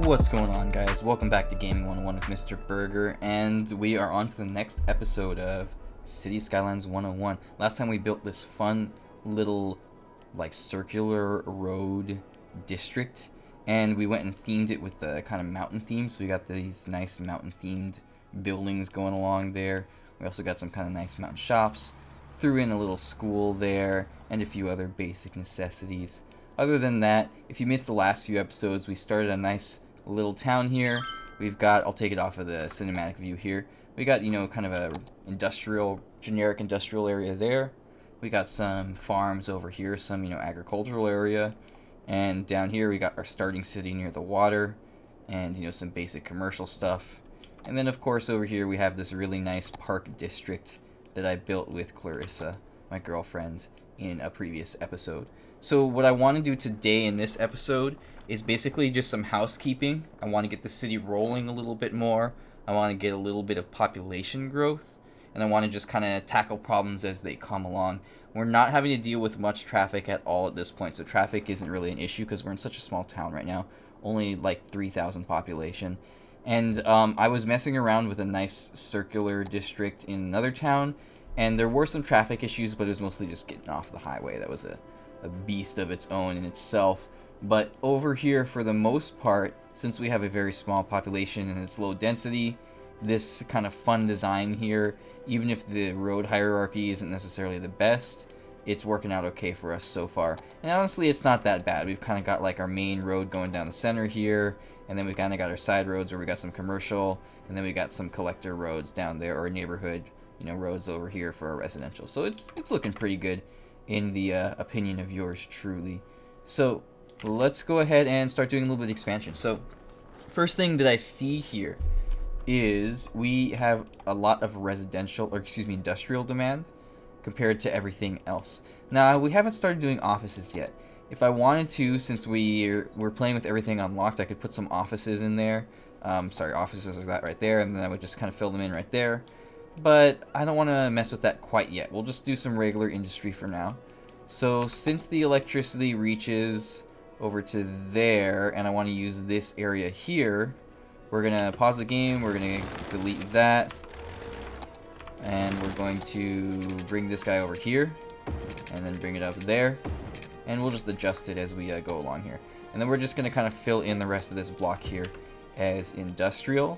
What's going on, guys? Welcome back to Gaming 101 with Mr. Berger, and we are on to the next episode of City Skylines 101. Last time we built this fun little circular road district, and we went and themed it with the kind of mountain theme, so we got these nice mountain themed buildings going along there. We also got some kind of nice mountain shops, threw in a little school there, and a few other basic necessities. Other than that, if you missed the last few episodes, we started a nice little town here. We've got, I'll take it off of the cinematic view here. We got, kind of a generic industrial area there. We got some farms over here, some, agricultural area. And down here we got our starting city near the water and, some basic commercial stuff. And then, of course, over here we have this really nice park district that I built with Clarissa, my girlfriend, in a previous episode. So what I want to do today in this episode is basically just some housekeeping. I want to get the city rolling a little bit more. I want to get a little bit of population growth. And I want to just kind of tackle problems as they come along. We're not having to deal with much traffic at all at this point. So traffic isn't really an issue because we're in such a small town right now. Only like 3,000 population. And I was messing around with a nice circular district in another town. And there were some traffic issues, but it was mostly just getting off the highway. That was a beast of its own in itself. But over here, for the most part, since we have a very small population and it's low density, this kind of fun design here, even if the road hierarchy isn't necessarily the best, it's working out okay for us so far. And honestly, it's not that bad. We've kind of got like our main road going down the center here, and then we kind of got our side roads where we got some commercial, and then we got some collector roads down there, or neighborhood, roads over here for our residential. So it's looking pretty good in the opinion of yours truly. So let's go ahead and start doing a little bit of expansion. So first thing that I see here is we have a lot of industrial demand compared to everything else. Now, we haven't started doing offices yet. If I wanted to, since we're playing with everything unlocked, I could put some offices in there. Offices are that right there, and then I would just kind of fill them in right there. But I don't want to mess with that quite yet. We'll just do some regular industry for now. So since the electricity reaches over to there, and I want to use this area here, we're going to pause the game, we're going to delete that, and we're going to bring this guy over here, and then bring it up there, and we'll just adjust it as we go along here. And then we're just going to kind of fill in the rest of this block here as industrial.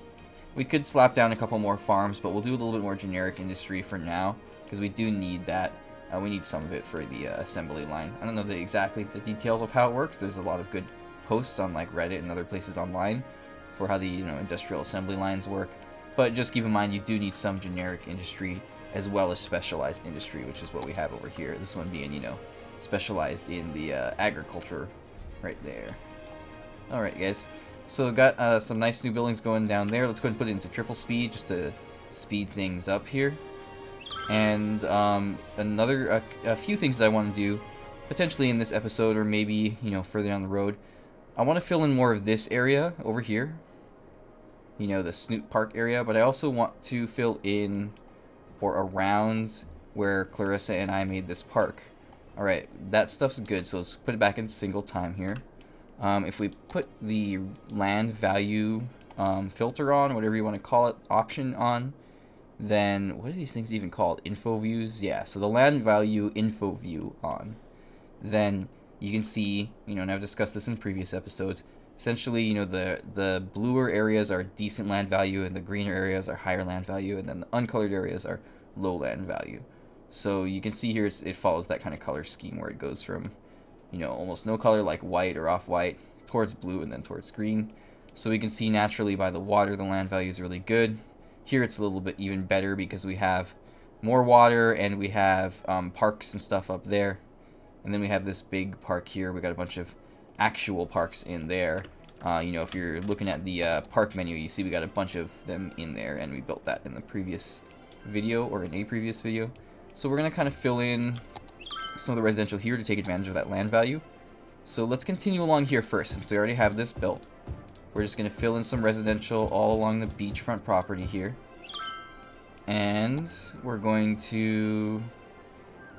We could slap down a couple more farms, but we'll do a little bit more generic industry for now, because we do need that. We need some of it for the assembly line. I don't know exactly the details of how it works. There's a lot of good posts on like Reddit and other places online for how the industrial assembly lines work. But just keep in mind you do need some generic industry as well as specialized industry, which is what we have over here. This one being specialized in the agriculture right there. All right, guys. So we've got some nice new buildings going down there. Let's go ahead and put it into triple speed just to speed things up here. And a few things that I want to do potentially in this episode, or maybe further down the road. I want to fill in more of this area over here, the Snoot Park area, but I also want to fill in or around where Clarissa and I made this park. Alright, that stuff's good, so let's put it back in single time here. If we put the land value filter on, whatever you want to call it, option on, then what are these things even called? Info views? Yeah, so the land value info view on. Then you can see, and I've discussed this in previous episodes, essentially, the bluer areas are decent land value, and the greener areas are higher land value, and then the uncolored areas are low land value. So you can see here it follows that kind of color scheme where it goes from, almost no color like white or off-white towards blue and then towards green. So we can see naturally by the water the land value is really good. Here it's a little bit even better because we have more water and we have parks and stuff up there. And then we have this big park here. We got a bunch of actual parks in there. If you're looking at the park menu, you see we got a bunch of them in there, and we built that in the previous video, or in a previous video. So we're going to kind of fill in some of the residential here to take advantage of that land value. So let's continue along here first, since we already have this built. We're just going to fill in some residential all along the beachfront property here. And we're going to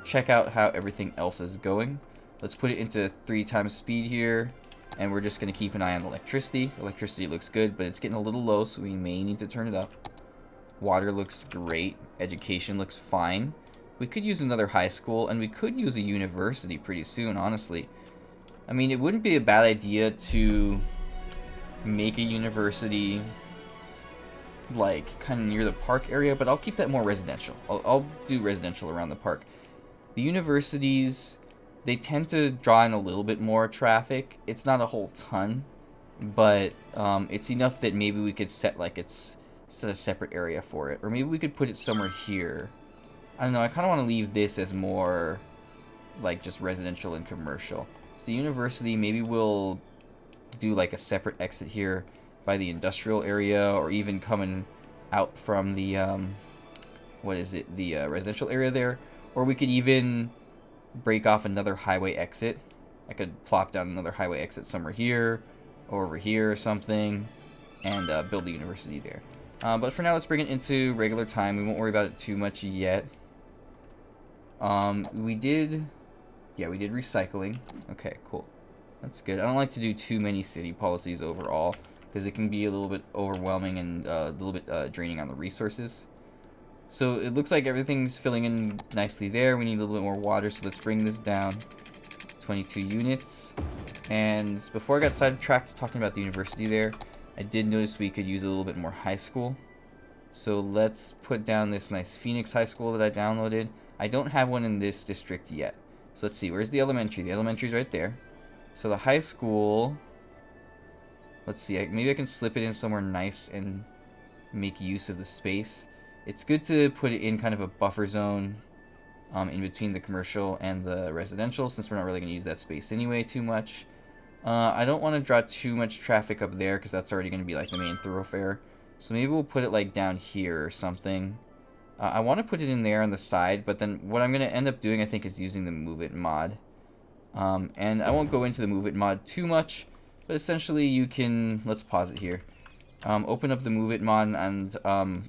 check out how everything else is going. Let's put it into 3 times speed here. And we're just going to keep an eye on electricity. Electricity looks good, but it's getting a little low, so we may need to turn it up. Water looks great. Education looks fine. We could use another high school, and we could use a university pretty soon, honestly. I mean, it wouldn't be a bad idea to make a university, like, kind of near the park area, but I'll keep that more residential. I'll do residential around the park. The universities, they tend to draw in a little bit more traffic. It's not a whole ton, but it's enough that maybe we could set a separate area for it, or maybe we could put it somewhere here. I don't know. I kind of want to leave this as more like just residential and commercial. So university, maybe we'll do like a separate exit here by the industrial area, or even coming out from the the residential area there. Or we could even break off another highway exit. I could plop down another highway exit somewhere here, or over here or something, and build the university there. But for now, let's bring it into regular time. We won't worry about it too much yet. We did recycling. Okay, cool. That's good. I don't like to do too many city policies overall, because it can be a little bit overwhelming and a little bit draining on the resources. So it looks like everything's filling in nicely there. We need a little bit more water, so let's bring this down. 22 units. And before I got sidetracked talking about the university there, I did notice we could use a little bit more high school. So let's put down this nice Phoenix High School that I downloaded. I don't have one in this district yet. So let's see, where's the elementary? The elementary's right there. So the high school, let's see, maybe I can slip it in somewhere nice and make use of the space. It's good to put it in kind of a buffer zone in between the commercial and the residential, since we're not really going to use that space anyway too much. I don't want to draw too much traffic up there, because that's already going to be like the main thoroughfare. So maybe we'll put it like down here or something. I want to put it in there on the side, but then what I'm going to end up doing, I think, is using the Move It mod. And I won't go into the Move It mod too much, but essentially you can, let's pause it here. Open up the Move It mod, and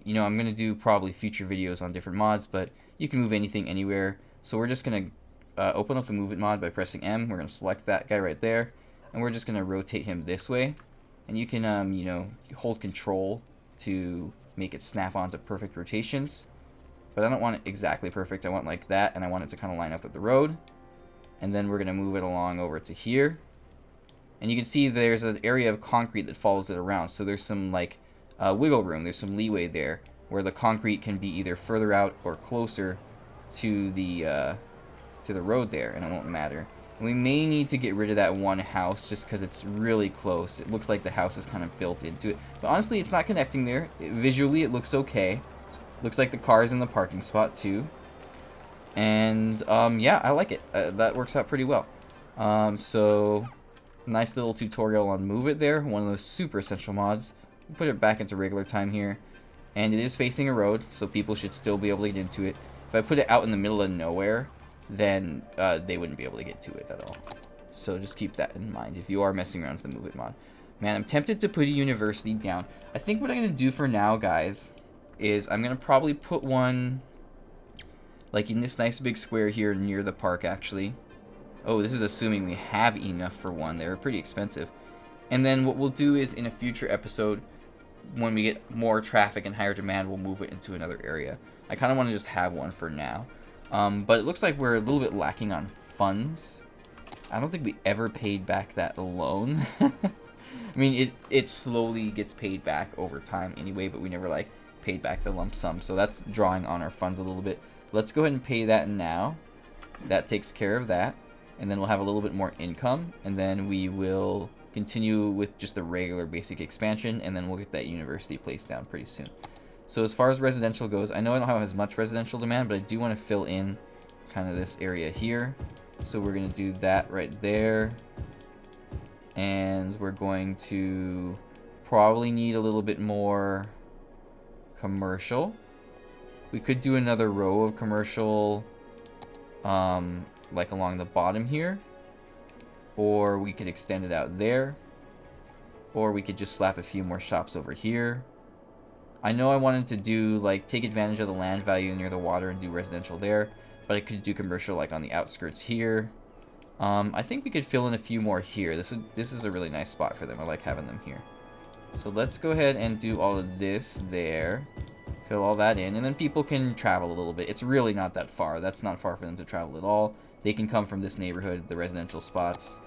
you know, I'm going to do probably future videos on different mods, but you can move anything anywhere. So we're just going to open up the Move It mod by pressing M. We're going to select that guy right there, and we're just going to rotate him this way. And you can, you know, hold control to make it snap onto perfect rotations. But I don't want it exactly perfect. I want like that, and I want it to kind of line up with the road. And then we're going to move it along over to here. And you can see there's an area of concrete that follows it around. So there's some like wiggle room. There's some leeway there where the concrete can be either further out or closer to the road there, and it won't matter. And we may need to get rid of that one house just because it's really close. It looks like the house is kind of built into it. But honestly, it's not connecting there. Visually, it looks okay. Looks like the car is in the parking spot too. And yeah, I like it. That works out pretty well. So nice little tutorial on Move It there. One of those super essential mods. We'll put it back into regular time here. And it is facing a road, so people should still be able to get into it. If I put it out in the middle of nowhere, then they wouldn't be able to get to it at all. So just keep that in mind if you are messing around with the Move It mod. Man, I'm tempted to put a university down. I think what I'm going to do for now, guys, is I'm going to probably put one like in this nice big square here near the park, actually. Oh, this is assuming we have enough for one. They're pretty expensive. And then what we'll do is in a future episode, when we get more traffic and higher demand, we'll move it into another area. I kind of want to just have one for now. But it looks like we're a little bit lacking on funds. I don't think we ever paid back that loan. I mean, it slowly gets paid back over time anyway, but we never like paid back the lump sum. So that's drawing on our funds a little bit. Let's go ahead and pay that now. That takes care of that. And then we'll have a little bit more income. And then we will continue with just the regular basic expansion. And then we'll get that university placed down pretty soon. So as far as residential goes, I know I don't have as much residential demand, but I do want to fill in kind of this area here. So we're going to do that right there. And we're going to probably need a little bit more commercial. We could do another row of commercial like along the bottom here. Or we could extend it out there. Or we could just slap a few more shops over here. I know I wanted to do, like, take advantage of the land value near the water and do residential there. But I could do commercial, like, on the outskirts here. I think we could fill in a few more here. This is a really nice spot for them. I like having them here. So let's go ahead and do all of this there. Fill all that in, and then people can travel a little bit. It's really not that far. That's not far for them to travel at all. They can come from this neighborhood, the residential spots,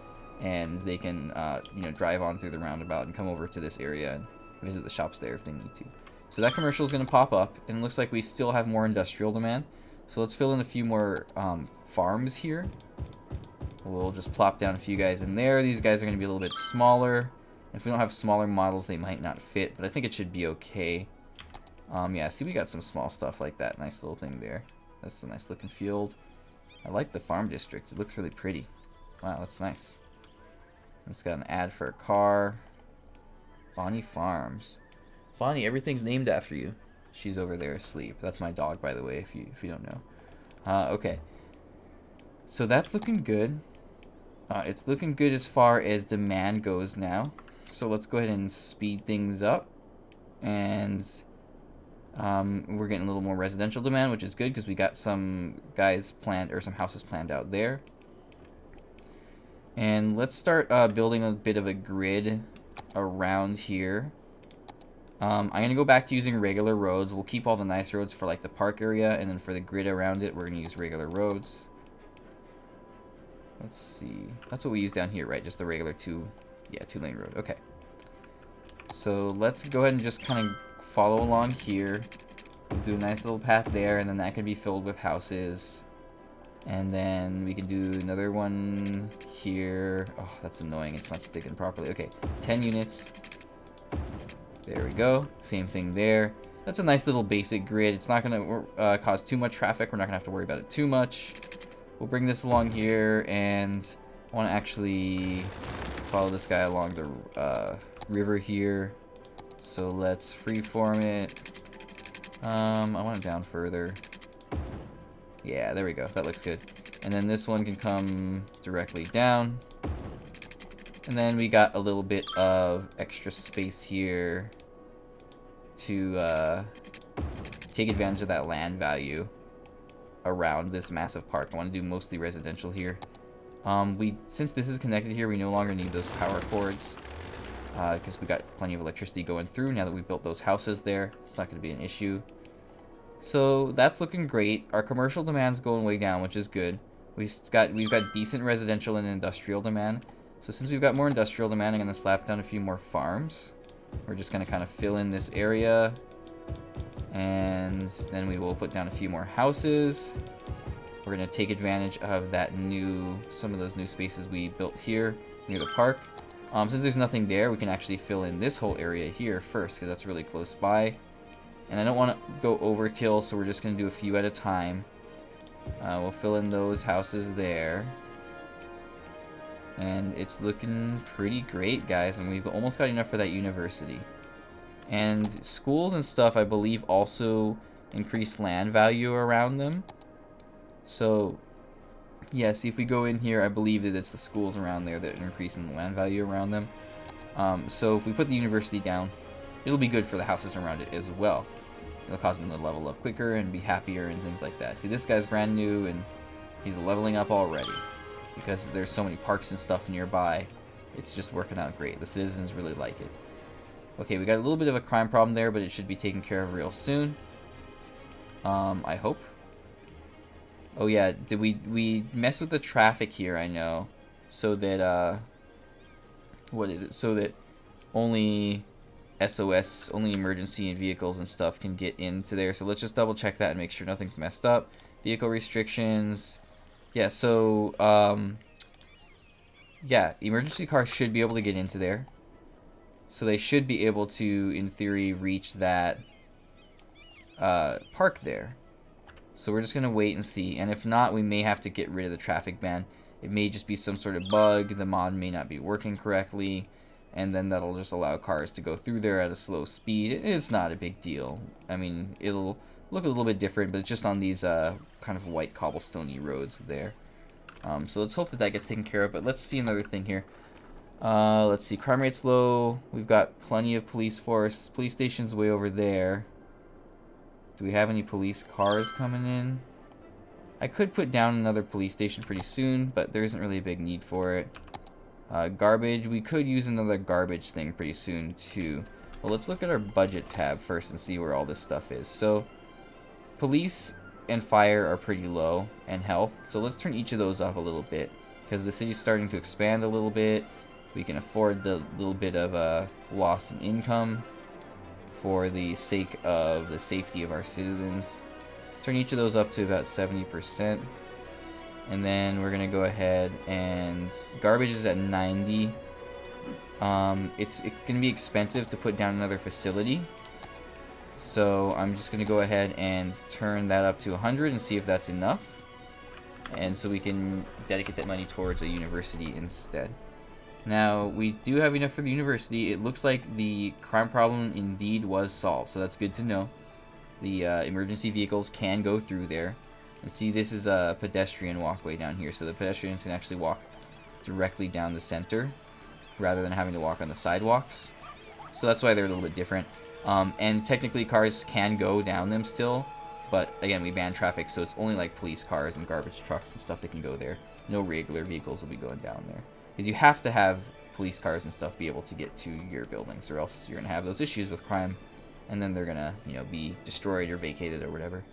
and they can, you know, drive on through the roundabout and come over to this area and visit the shops there if they need to. So that commercial is going to pop up, and it looks like we still have more industrial demand. So let's fill in a few more farms here. We'll just plop down a few guys in there. These guys are going to be a little bit smaller. If we don't have smaller models, they might not fit, but I think it should be okay. Yeah, see, we got some small stuff like that. Nice little thing there. That's a nice looking field. I like the farm district. It looks really pretty. Wow, that's nice. It's got an ad for a car. Bonnie Farms. Bonnie, everything's named after you. She's over there asleep. That's my dog, by the way, if you don't know. Okay. So that's looking good. It's looking good as far as demand goes now. So let's go ahead and speed things up. And we're getting a little more residential demand, which is good because we got some guys planned, or some houses planned out there. And let's start building a bit of a grid around here. I'm going to go back to using regular roads. We'll keep all the nice roads for like the park area, and then for the grid around it, we're going to use regular roads. Let's see. That's what we use down here, right? Just the regular two-lane road. Okay. So let's go ahead and just kind of follow along here. We'll do a nice little path there, and then that can be filled with houses. And then we can do another one here. Oh, that's annoying. It's not sticking properly. Okay, 10 units. There we go. Same thing there. That's a nice little basic grid. It's not going to cause too much traffic. We're not going to have to worry about it too much. We'll bring this along here, and I want to actually follow this guy along the river here. So let's freeform it. I want it down further. Yeah, there we go. That looks good. And then this one can come directly down. And then we got a little bit of extra space here to take advantage of that land value around this massive park. I want to do mostly residential here. Since this is connected here, we no longer need those power cords because we got plenty of electricity going through now that we built those houses there. It's not going to be an issue. So that's looking great. Our commercial demand's going way down, which is good. We've got decent residential and industrial demand. So since we've got more industrial demand, I'm going to slap down a few more farms. We're just going to kind of fill in this area. And then we will put down a few more houses. We're going to take advantage of some of those new spaces we built here near the park. Since there's nothing there, we can actually fill in this whole area here first, because that's really close by. And I don't want to go overkill, so we're just going to do a few at a time. We'll fill in those houses there. And it's looking pretty great, guys. And we've almost got enough for that university. And schools and stuff, I believe, also increase land value around them. So, yeah, see, if we go in here, I believe that it's the schools around there that are increasing the land value around them. So if we put the university down, it'll be good for the houses around it as well. It'll cause them to level up quicker and be happier and things like that. See, this guy's brand new, and he's leveling up already. Because there's so many parks and stuff nearby, it's just working out great. The citizens really like it. Okay, we got a little bit of a crime problem there, but it should be taken care of real soon. I hope. Oh yeah, did we mess with the traffic here, I know. So that, what is it? So that only SOS, only emergency and vehicles and stuff can get into there. So let's just double check that and make sure nothing's messed up. Vehicle restrictions. Yeah, so, yeah, emergency cars should be able to get into there. So they should be able to, in theory, reach that park there. So we're just going to wait and see. And if not, we may have to get rid of the traffic ban. It may just be some sort of bug. The mod may not be working correctly. And then that'll just allow cars to go through there at a slow speed. It's not a big deal. I mean, it'll look a little bit different, but it's just on these kind of white cobblestone-y roads there. So let's hope that that gets taken care of. But let's see another thing here. Let's see. Crime rate's low. We've got plenty of police force. Police station's way over there. Do we have any police cars coming in? I could put down another police station pretty soon, but there isn't really a big need for it. Garbage, we could use another garbage thing pretty soon too. Well, let's look at our budget tab first and see where all this stuff is. So, police and fire are pretty low, and health. So let's turn each of those up a little bit, because the city's starting to expand a little bit. We can afford the little bit of loss in income for the sake of the safety of our citizens. Turn each of those up to about 70%. And then we're going to go ahead and... Garbage is at 90. It's going to be expensive to put down another facility. So I'm just going to go ahead and turn that up to 100 and see if that's enough. And so we can dedicate that money towards a university instead. Now, we do have enough for the university. It looks like the crime problem indeed was solved, so that's good to know. The emergency vehicles can go through there. And see, this is a pedestrian walkway down here, so the pedestrians can actually walk directly down the center rather than having to walk on the sidewalks. So that's why they're a little bit different. And technically cars can go down them still, but again, we ban traffic, so it's only like police cars and garbage trucks and stuff that can go there. No regular vehicles will be going down there. Because you have to have police cars and stuff be able to get to your buildings, or else you're going to have those issues with crime, and then they're going to, you know, be destroyed or vacated or whatever.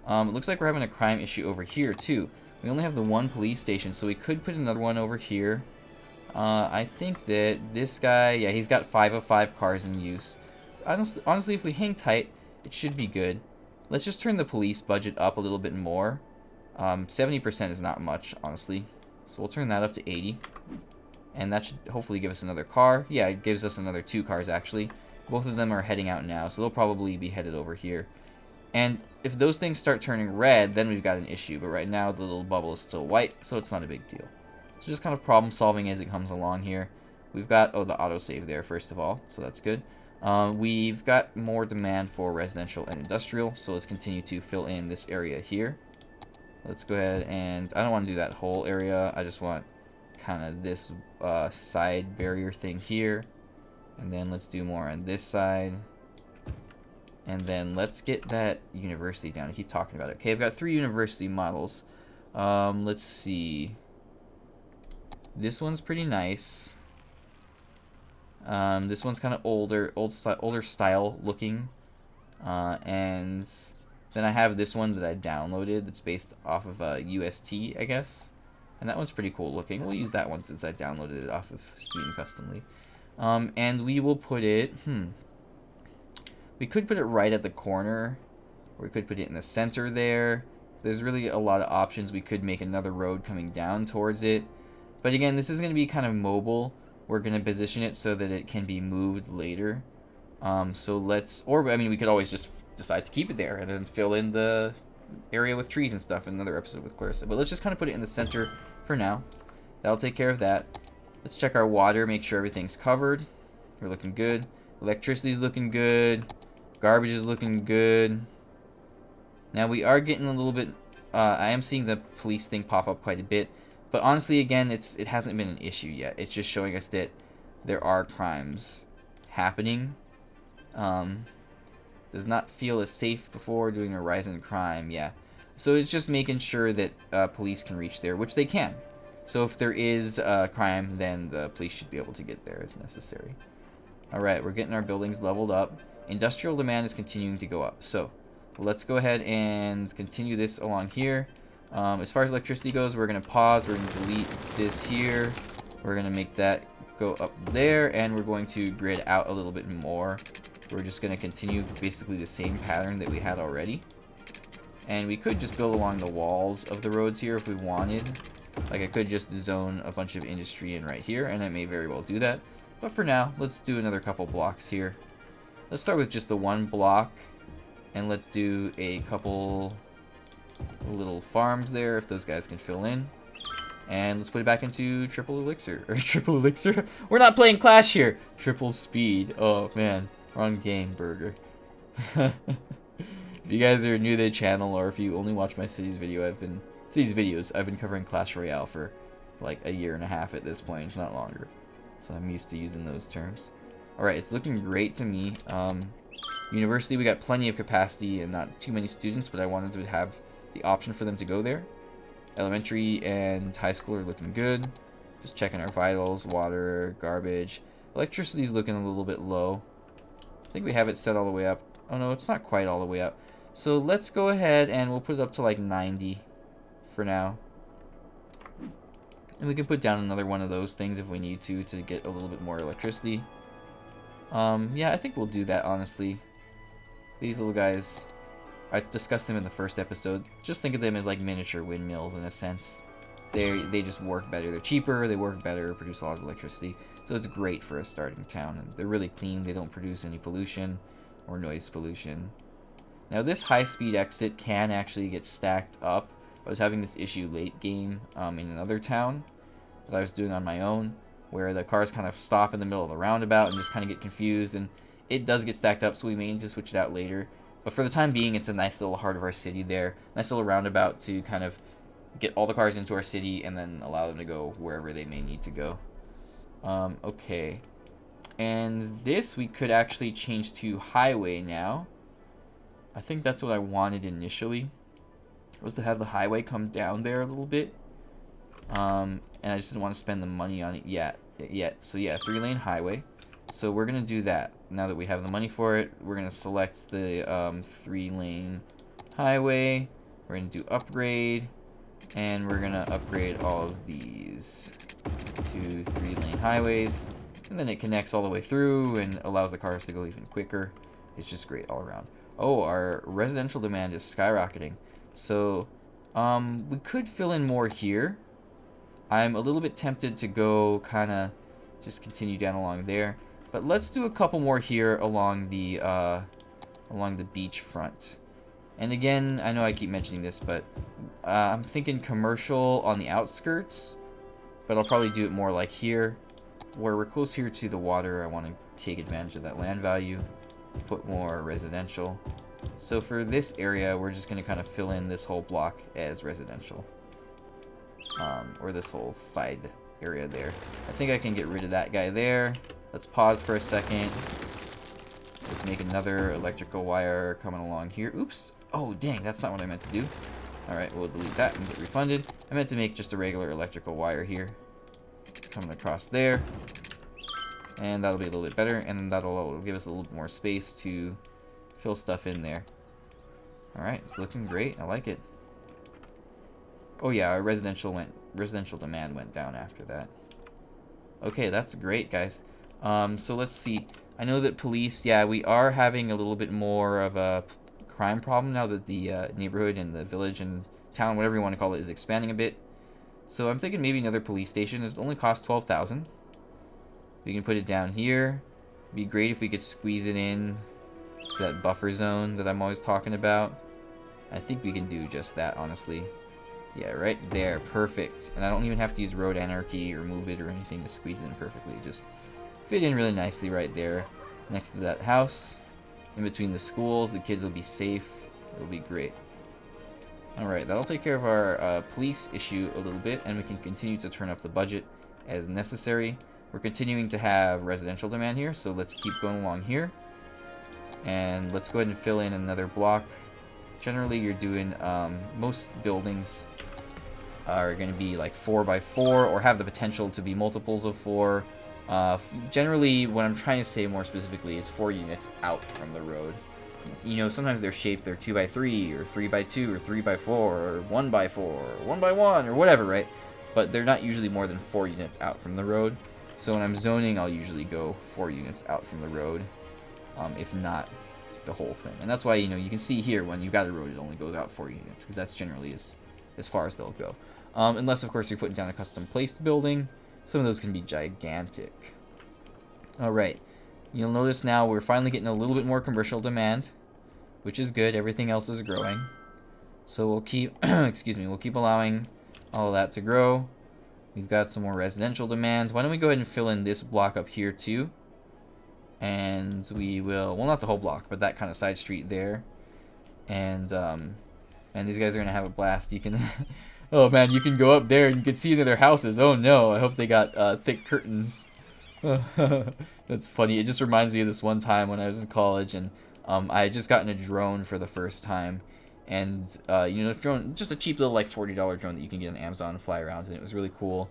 It looks like we're having a crime issue over here, too. We only have the one police station, so we could put another one over here. I think that this guy, yeah, he's got 5 of 5 cars in use. Honestly, if we hang tight, it should be good. Let's just turn the police budget up a little bit more. 70% is not much, honestly. So we'll turn that up to 80. And that should hopefully give us another car. Yeah, it gives us another 2 cars, actually. Both of them are heading out now, so they'll probably be headed over here. And if those things start turning red, then we've got an issue. But right now, the little bubble is still white, so it's not a big deal. So just kind of problem solving as it comes along here. We've got, oh, the autosave there, first of all, so that's good. We've got more demand for residential and industrial, so let's continue to fill in this area here. Let's go ahead and, I don't want to do that whole area, I just want kind of this side barrier thing here. And then let's do more on this side. And then let's get that university down. I keep talking about it. Okay, I've got 3 university models. Let's see. This one's pretty nice. This one's kind of older style looking. And then I have this one that I downloaded that's based off of UST, I guess. And that one's pretty cool looking. We'll use that one since I downloaded it off of Steam customly. And we will put it, we could put it right at the corner, or we could put it in the center there. There's really a lot of options. We could make another road coming down towards it. But again, this is going to be kind of mobile. We're going to position it so that it can be moved later. So let's, or I mean, we could always just decide to keep it there and then fill in the area with trees and stuff in another episode with Clarissa. But let's just kind of put it in the center for now. That'll take care of that. Let's check our water, make sure everything's covered. We're looking good. Electricity's looking good. Garbage is looking good. Now we are getting a little bit, I am seeing the police thing pop up quite a bit. But honestly, again, it hasn't been an issue yet. It's just showing us that there are crimes happening. Does not feel as safe before doing a rise in crime, yeah. So it's just making sure that police can reach there, which they can. So if there is crime, then the police should be able to get there as necessary. Alright, we're getting our buildings leveled up. Industrial demand is continuing to go up. So let's go ahead and continue this along here. As far as electricity goes, we're going to pause. We're going to delete this here. We're going to make that go up there. And we're going to grid out a little bit more. We're just going to continue basically the same pattern that we had already. And we could just build along the walls of the roads here if we wanted. Like I could just zone a bunch of industry in right here, and I may very well do that. But for now, let's do another couple blocks here. Let's start with just the one block, and let's do a couple little farms there if those guys can fill in. And let's put it back into triple elixir. Or triple elixir? We're not playing Clash here! Triple speed. Oh man, wrong game, Berger. If you guys are new to the channel, or if you only watch my cities videos, I've been covering Clash Royale for like a year and a half at this point, not longer. So I'm used to using those terms. Alright, it's looking great to me. University, we got plenty of capacity and not too many students, but I wanted to have the option for them to go there. Elementary and high school are looking good. Just checking our vitals, water, garbage. Electricity's looking a little bit low. I think we have it set all the way up. Oh no, it's not quite all the way up. So let's go ahead and we'll put it up to like 90 for now. And we can put down another one of those things if we need to get a little bit more electricity. Yeah, I think we'll do that, honestly. These little guys, I discussed them in the first episode. Just think of them as like miniature windmills in a sense. They just work better. They're cheaper, they work better, produce a lot of electricity. So it's great for a starting town. And they're really clean, they don't produce any pollution or noise pollution. Now this high-speed exit can actually get stacked up. I was having this issue late game in another town that I was doing on my own, where the cars kind of stop in the middle of the roundabout and just kind of get confused, and it does get stacked up, so we may need to switch it out later. But for the time being, it's a nice little heart of our city there. Nice little roundabout to kind of get all the cars into our city and then allow them to go wherever they may need to go. Okay. And this we could actually change to highway now. I think that's what I wanted initially, was to have the highway come down there a little bit. And I just didn't want to spend the money on it yet. So yeah, 3-lane highway. So we're going to do that. Now that we have the money for it, we're going to select the 3-lane highway. We're going to do upgrade. And we're going to upgrade all of these to 3-lane highways. And then it connects all the way through and allows the cars to go even quicker. It's just great all around. Oh, our residential demand is skyrocketing. So we could fill in more here. I'm a little bit tempted to go kind of just continue down along there. But let's do a couple more here along the beach front. And again, I know I keep mentioning this, but I'm thinking commercial on the outskirts. But I'll probably do it more like here, where we're close here to the water. I want to take advantage of that land value, put more residential. So for this area, we're just going to kind of fill in this whole block as residential. Or this whole side area there. I think I can get rid of that guy there. Let's pause for a second. Let's make another electrical wire coming along here. Oops. Oh, dang, that's not what I meant to do. Alright, we'll delete that and get refunded. I meant to make just a regular electrical wire here. Coming across there. And that'll be a little bit better. And then that'll give us a little bit more space to fill stuff in there. Alright, it's looking great. I like it. Oh yeah, our residential demand went down after that. Okay, that's great, guys. So let's see. I know that police, yeah, we are having a little bit more of a crime problem now that the neighborhood and the village and town, whatever you want to call it, is expanding a bit. So I'm thinking maybe another police station. It only costs 12,000. We can put it down here. It'd be great if we could squeeze it in to that buffer zone that I'm always talking about. I think we can do just that, honestly. Yeah, right there. Perfect. And I don't even have to use road anarchy or move it or anything to squeeze it in perfectly. Just fit in really nicely right there next to that house. In between the schools, the kids will be safe. It'll be great. Alright, that'll take care of our police issue a little bit, and we can continue to turn up the budget as necessary. We're continuing to have residential demand here, so let's keep going along here. And let's go ahead and fill in another block. Generally, you're doing, most buildings are going to be like 4x4 or have the potential to be multiples of 4. Generally, what I'm trying to say more specifically is 4 units out from the road. You know, sometimes they're shaped, they're 2x3 or 3x2 or 3x4 or 1x4 or 1x1 or whatever, right? But they're not usually more than 4 units out from the road. So when I'm zoning, I'll usually go 4 units out from the road, if not the whole thing. And that's why, you know, you can see here when you've got a road, it only goes out 4 units, because that's generally as far as they'll go. Unless, of course, you're putting down a custom placed building. Some of those can be gigantic. Alright, you'll notice now we're finally getting a little bit more commercial demand, which is good. Everything else is growing. So we'll keep, excuse me, we'll keep allowing all of that to grow. We've got some more residential demand. Why don't we go ahead and fill in this block up here too? And we will, well, not the whole block, but that kind of side street there. And these guys are going to have a blast. You can, oh man, you can go up there and you can see into their houses. Oh no, I hope they got thick curtains. That's funny. It just reminds me of this one time when I was in college and I had just gotten a drone for the first time. and you know, drone, just a cheap little like $40 drone that you can get on Amazon and fly around, and it was really cool.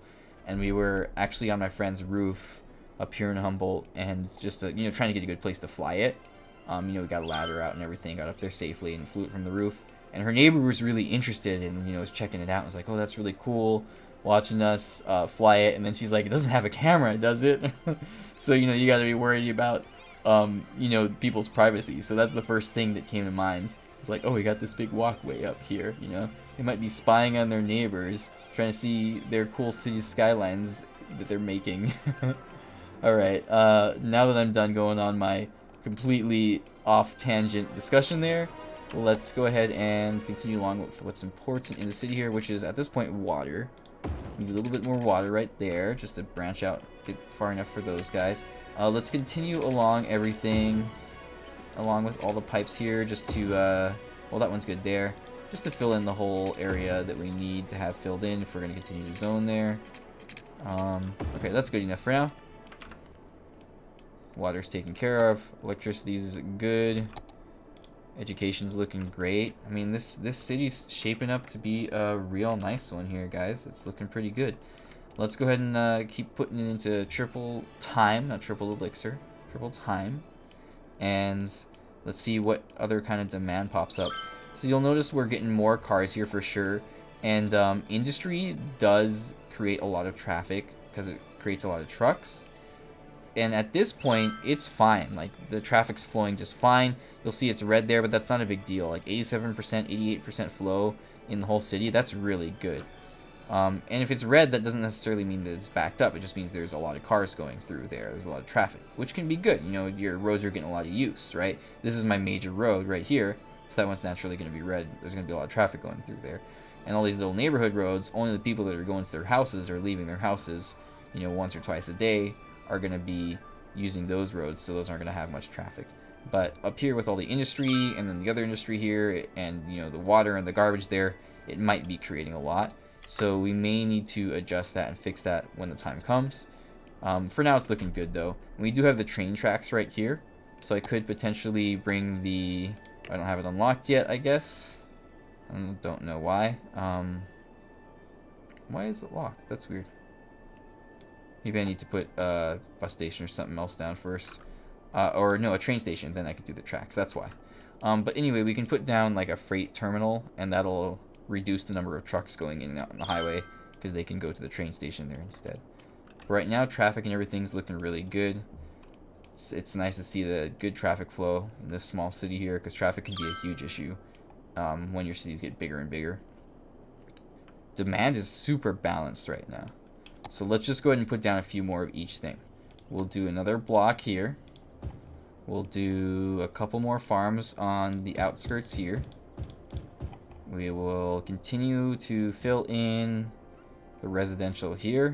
And we were actually on my friend's roof up here in Humboldt, and just you know, trying to get a good place to fly it. You know, we got a ladder out and everything, got up there safely and flew it from the roof. And her neighbor was really interested and, you know, was checking it out. And was like, oh, that's really cool, watching us fly it. And then she's like, it doesn't have a camera, does it? So, you know, you got to be worried about, you know, people's privacy. So that's the first thing that came to mind. It's like, oh, we got this big walkway up here, you know. They might be spying on their neighbors, trying to see their cool city skylines that they're making. Alright, now that I'm done going on my completely off-tangent discussion there, let's go ahead and continue along with what's important in the city here, which is, at this point, water. We need a little bit more water right there, just to branch out, get far enough for those guys. Let's continue along everything, along with all the pipes here, just to, well, that one's good there, just to fill in the whole area that we need to have filled in if we're going to continue to zone there. Okay, that's good enough for now. Water's taken care of. Electricity's good. Education's looking great. I mean, this city's shaping up to be a real nice one here, guys. It's looking pretty good. Let's go ahead and keep putting it into triple time, not triple elixir, triple time. And let's see what other kind of demand pops up. So you'll notice we're getting more cars here for sure. And industry does create a lot of traffic because it creates a lot of trucks. And at this point, it's fine. Like, the traffic's flowing just fine. You'll see it's red there, but that's not a big deal. Like, 87%, 88% flow in the whole city, that's really good. And if it's red, that doesn't necessarily mean that it's backed up. It just means there's a lot of cars going through there. There's a lot of traffic, which can be good. You know, your roads are getting a lot of use, right? This is my major road right here, so that one's naturally going to be red. There's going to be a lot of traffic going through there. And all these little neighborhood roads, only the people that are going to their houses or leaving their houses, you know, once or twice a day, are going to be using those roads, so those aren't going to have much traffic. But up here with all the industry and then the other industry here and, you know, the water and the garbage there, it might be creating a lot. So we may need to adjust that and fix that when the time comes. For now, it's looking good though. And we do have the train tracks right here, so I could potentially bring the, I don't have it unlocked yet, I guess. I don't know why. Why is it locked? That's weird. Maybe I need to put a bus station or something else down first. Or no, a train station, then I can do the tracks, that's why. But anyway, we can put down like a freight terminal, and that'll reduce the number of trucks going in and out on the highway, because they can go to the train station there instead. But right now, traffic and everything's looking really good. It's nice to see the good traffic flow in this small city here, because traffic can be a huge issue when your cities get bigger and bigger. Demand is super balanced right now. So let's just go ahead and put down a few more of each thing. We'll do another block here. We'll do a couple more farms on the outskirts here. We will continue to fill in the residential here.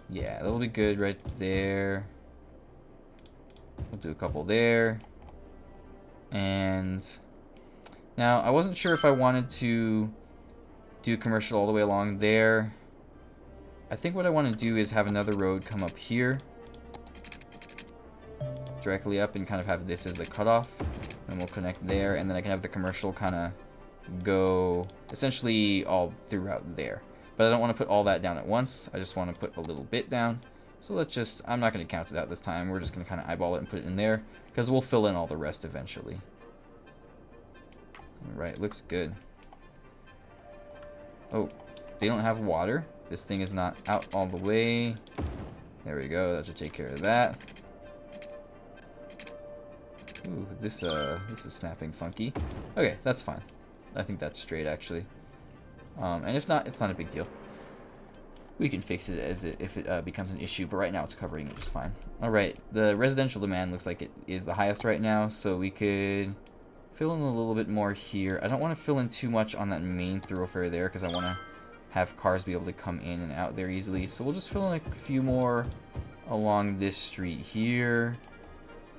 Yeah, that'll be good right there. We'll do a couple there. And now I wasn't sure if I wanted to do commercial all the way along there. I think what I want to do is have another road come up here, directly up, and kind of have this as the cutoff, and we'll connect there, and then I can have the commercial kind of go essentially all throughout there. But I don't want to put all that down at once. I just want to put a little bit down. So let's just, I'm not going to count it out this time. We're just going to kind of eyeball it and put it in there, because we'll fill in all the rest eventually. Alright, looks good. Oh, they don't have water. This thing is not out all the way. There we go. That should take care of that. Ooh, this is snapping funky. Okay, that's fine. I think that's straight actually. And if not, it's not a big deal. We can fix it if it becomes an issue, but right now it's covering it just fine. All right, the residential demand looks like it is the highest right now, so we could fill in a little bit more here. I don't want to fill in too much on that main thoroughfare there, because I want to have cars be able to come in and out there easily. So we'll just fill in a few more along this street here,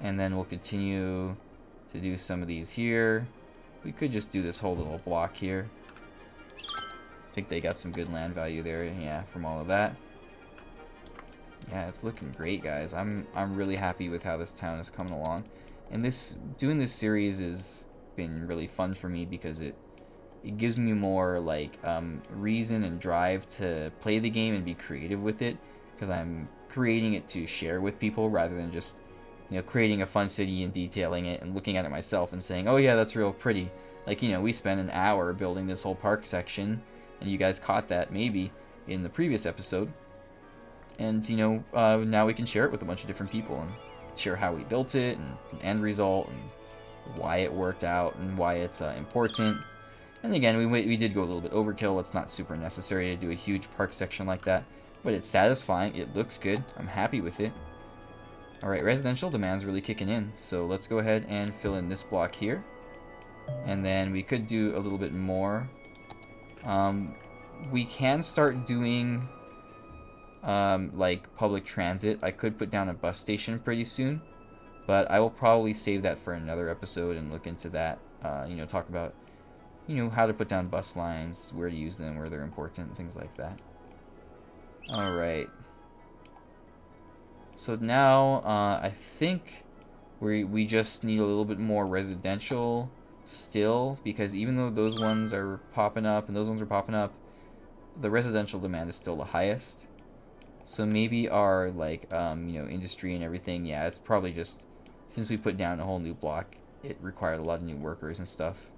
and then we'll continue to do some of these here. We could just do this whole little block here. I think they got some good land value there, yeah, from all of that. Yeah, it's looking great, guys. I'm really happy with how this town is coming along. And doing this series is been really fun for me because it gives me more like reason and drive to play the game and be creative with it, because I'm creating it to share with people rather than just, you know, creating a fun city and detailing it and looking at it myself and saying, oh yeah, that's real pretty. Like, you know, we spent an hour building this whole park section, and you guys caught that maybe in the previous episode. And, you know, now we can share it with a bunch of different people and share how we built it and the end result and why it worked out and why it's important. And again, we did go a little bit overkill. It's not super necessary to do a huge park section like that, but it's satisfying. It looks good. I'm happy with it. Alright, residential demand's really kicking in, so let's go ahead and fill in this block here. And then we could do a little bit more. We can start doing like public transit. I could put down a bus station pretty soon, but I will probably save that for another episode and look into that. You know, talk about, you know, how to put down bus lines, where to use them, where they're important, things like that. Alright. So now, I think we just need a little bit more residential still, because even though those ones are popping up and those ones are popping up, the residential demand is still the highest. So maybe our, like, you know, industry and everything, yeah, it's probably just, since we put down a whole new block, it required a lot of new workers and stuff.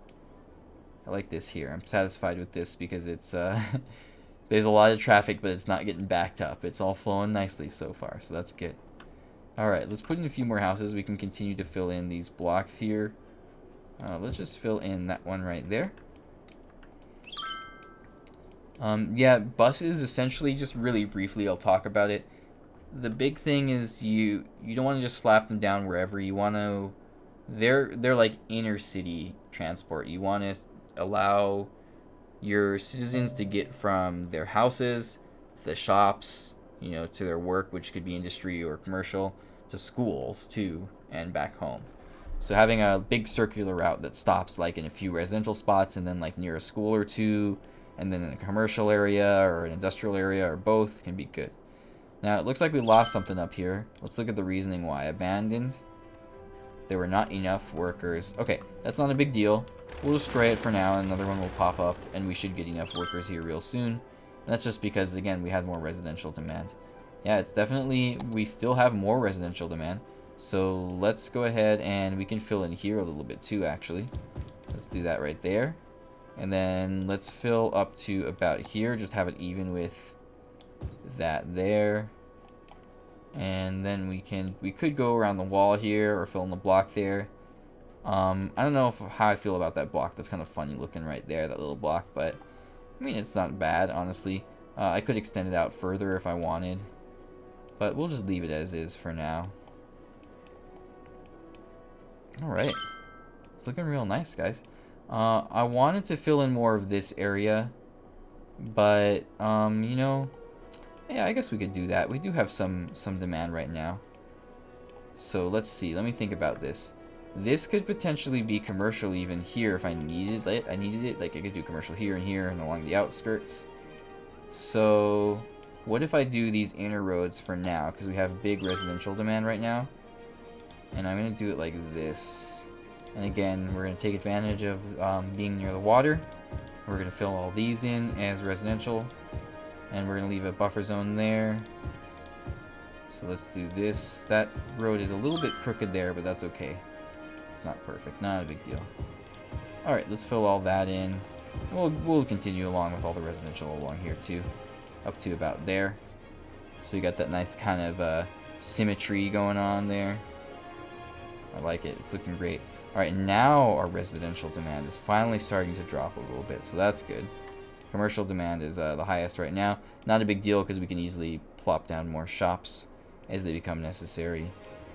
I like this here. I'm satisfied with this because it's, there's a lot of traffic, but it's not getting backed up. It's all flowing nicely so far, so that's good. Alright, let's put in a few more houses. We can continue to fill in these blocks here. Let's just fill in that one right there. Yeah, buses, essentially, just really briefly, I'll talk about it. The big thing is you don't want to just slap them down wherever. You want to... They're like inner city transport. You want to allow your citizens to get from their houses, to the shops, you know, to their work, which could be industry or commercial, to schools too, and back home. So having a big circular route that stops like in a few residential spots and then like near a school or two, and then in a commercial area or an industrial area or both can be good. Now it looks like we lost something up here. Let's look at the reasoning why. Abandoned. There were not enough workers. Okay, that's not a big deal. We'll destroy it for now, and another one will pop up, and we should get enough workers here real soon. And that's just because, again, we had more residential demand. Yeah, it's definitely, we still have more residential demand. So let's go ahead and we can fill in here a little bit too, actually. Let's do that right there. And then let's fill up to about here, just have it even with that there. And then we could go around the wall here or fill in the block there. I don't know how I feel about that block. That's kind of funny looking right there, that little block, but I mean, it's not bad, honestly. I could extend it out further if I wanted, but we'll just leave it as is for now. Alright, it's looking real nice, guys. I wanted to fill in more of this area, but you know, yeah, I guess we could do that. We do have some demand right now. So let's see. Let me think about this. This could potentially be commercial even here if I needed it. Like I could do commercial here and along the outskirts. So what if I do these inner roads for now, because we have big residential demand right now. And I'm going to do it like this. And again, we're going to take advantage of being near the water. We're going to fill all these in as residential. And we're going to leave a buffer zone there. So let's do this. That road is a little bit crooked there, but that's okay. It's not perfect. Not a big deal. Alright, let's fill all that in. We'll continue along with all the residential along here too. Up to about there. So we got that nice kind of symmetry going on there. I like it. It's looking great. Alright, now our residential demand is finally starting to drop a little bit, so that's good. Commercial demand is the highest right now. Not a big deal because we can easily plop down more shops as they become necessary.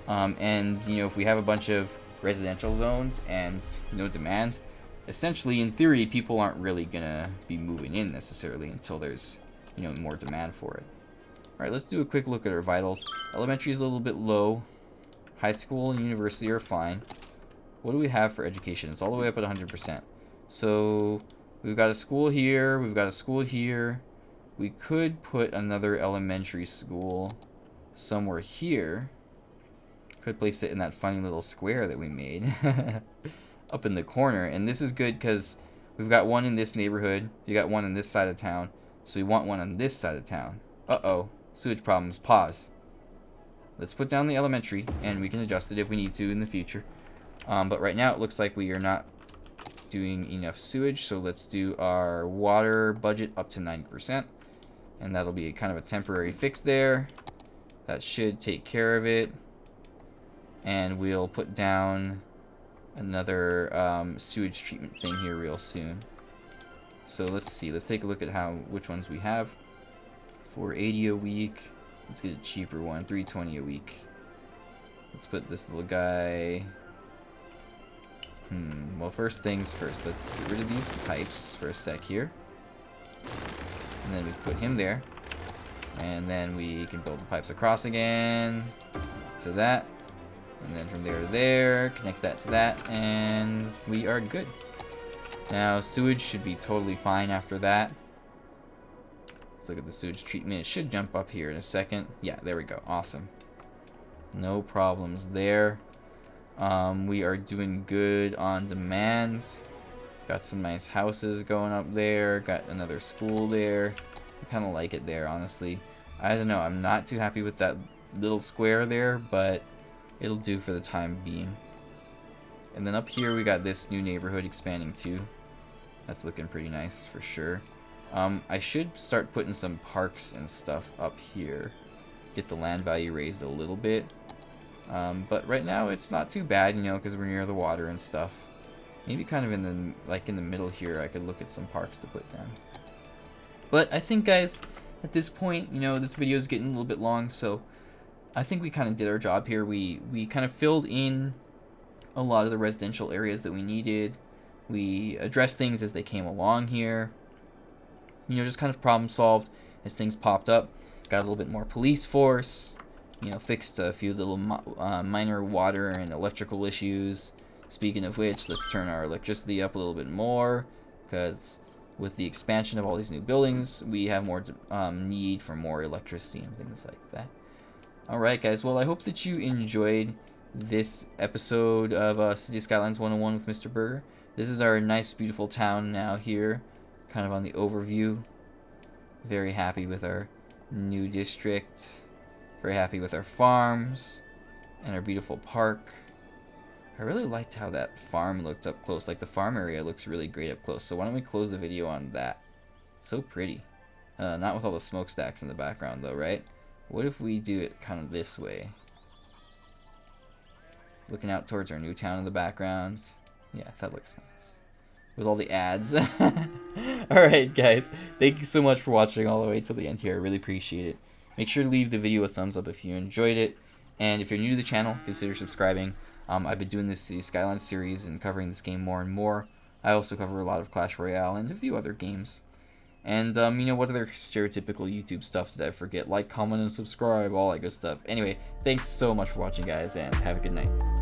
And, you know, if we have a bunch of residential zones and no demand, essentially, in theory, people aren't really going to be moving in necessarily until there's, you know, more demand for it. Alright, let's do a quick look at our vitals. Elementary is a little bit low. High school and university are fine. What do we have for education? It's all the way up at 100%. So we've got a school here. We've got a school here. We could put another elementary school somewhere here. Could place it in that funny little square that we made. up in the corner. And this is good because we've got one in this neighborhood. You got one on this side of town. So we want one on this side of town. Uh-oh. Sewage problems. Pause. Let's put down the elementary, and we can adjust it if we need to in the future. But right now it looks like we are not doing enough sewage, so let's do our water budget up to 90%. And that'll be kind of a temporary fix there. That should take care of it. And we'll put down another sewage treatment thing here real soon. So let's see. Let's take a look at which ones we have. 480 a week. Let's get a cheaper one. 320 a week. Let's put this little guy. Well, first things first. Let's get rid of these pipes for a sec here. And then we put him there. And then we can build the pipes across again to that. And then from there to there, connect that to that, and we are good. Now, sewage should be totally fine after that. Let's look at the sewage treatment. It should jump up here in a second. Yeah, there we go. Awesome. No problems there. We are doing good on demand. Got some nice houses going up there. Got another school there. I kind of like it there, honestly. I don't know. I'm not too happy with that little square there, but it'll do for the time being. And then up here we got this new neighborhood expanding too. That's looking pretty nice for sure. I should start putting some parks and stuff up here. Get the land value raised a little bit. But right now it's not too bad, you know, because we're near the water and stuff. Maybe kind of in the middle here I could look at some parks to put down. But I think, guys, at this point, you know, this video is getting a little bit long, so I think we kind of did our job here. We kind of filled in a lot of the residential areas that we needed. We addressed things as they came along here. You know, just kind of problem solved as things popped up. Got a little bit more police force. You know, fixed a few little minor water and electrical issues. Speaking of which, let's turn our electricity up a little bit more, because with the expansion of all these new buildings, we have more need for more electricity and things like that. Alright, guys, well, I hope that you enjoyed this episode of City Skylines 101 with Mr. Berger. This is our nice, beautiful town now here, kind of on the overview. Very happy with our new district. Very happy with our farms and our beautiful park. I really liked how that farm looked up close. Like, the farm area looks really great up close. So why don't we close the video on that? So pretty. Not with all the smokestacks in the background, though, right? What if we do it kind of this way? Looking out towards our new town in the background. Yeah, that looks nice. With all the ads. Alright, guys. Thank you so much for watching all the way till the end here. I really appreciate it. Make sure to leave the video a thumbs up if you enjoyed it. And if you're new to the channel, consider subscribing. I've been doing this City Skylines series and covering this game more and more. I also cover a lot of Clash Royale and a few other games. And, you know, what other stereotypical YouTube stuff did I forget? Like, comment, and subscribe, all that good stuff. Anyway, thanks so much for watching, guys, and have a good night.